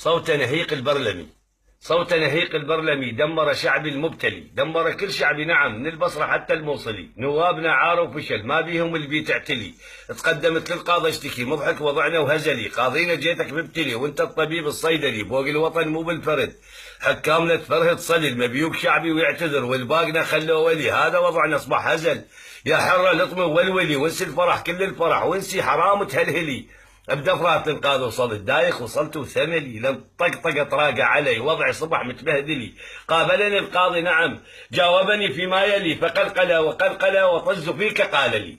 صوت نهيق البرلمي. صوت نهيق البرلمي دمر شعبي المبتلي، دمر كل شعبي، نعم، من البصرة حتى الموصلي. نوابنا عاروا وفشل، ما بيهم اللي تعتلي. تقدمت للقاضي اشتكي، مضحك وضعنا وهزلي. قاضينا جيتك مبتلي وانت الطبيب الصيدلي، فوق الوطن مو بالفرد. حكامنا تفرهد صلي، مبيوك شعبي ويعتذر، والباقنا خلوه ولي. هذا وضعنا اصبح هزل. يا حرة لطمي والولي، وانسي الفرح كل الفرح، وانسي حرام تهلهلي. بدفرات الانقاذ وصلت، دايخ وصلت وثملي، لن طقطقة طراقة علي، وضعي صبح متبهدلي. قابلني القاضي نعم، جاوبني فيما يلي، فقلقل وقلقل وطز فيك قال لي.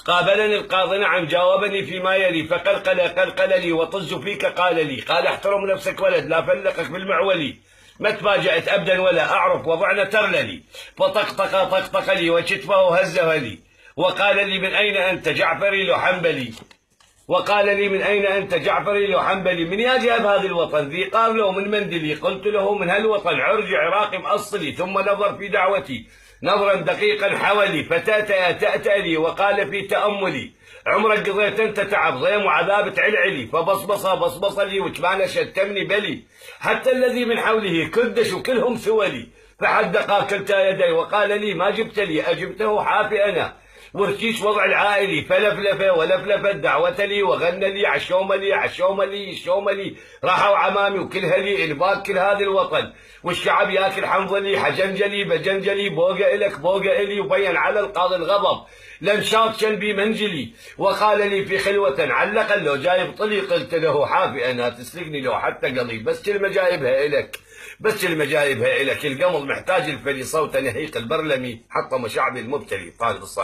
قابلني القاضي نعم، جاوبني فيما يلي، فقلقل قلقل لي وطز فيك قال لي. قال احترم نفسك ولد، لا فلقك بالمعولي. ما تفاجأت أبدا ولا أعرف، وضعنا ترللي. فطقطق طقطق لي وكتفه هزه لي، وقال لي من أين أنت؟ جعفري لو حنبلي. وقال لي من أين أنت؟ جعفري لو حنبلي. من يا جاب هذا الوطن؟ ذي قال له من مندلي. قلت له من هالوطن، عرج عراقي مأصلي. ثم نظر في دعوتي نظرا دقيقا حولي، فتأتأ لي وقال في تأملي عمرك قضيت أنت تعب ضيم وعذاب تعلعلي. فبصبص لي وكمان شتمني بلي، حتى الذي من حوله كدش وكلهم سولي. فحدقا كلتا يدي وقال لي ما جبت لي؟ أجبته حافي أنا وركيش وضع العائلي. فلفلفه ولفلفت دعوة لي وغنى لي عشوملي عشوملي الشوملي. راحوا عمامي وكلها لي الباك كل هذا الوطن، والشعب ياكل حنظلي حجنجلي بجنجلي. بوقه إلك بوقه إلي، وبين على القاضي الغضب لن شاط شلبي منجلي. وقال لي في خلوة علقا لو جايب طلي. قلت له حافي أنا تسلقني لو حتى قضي، بس كلمة جايبها إلك، بس المجايبها إلك. القمل محتاج الفلي. صوت نهيق البرلمي حطم شعبي المبتلي. طالب الصلاة.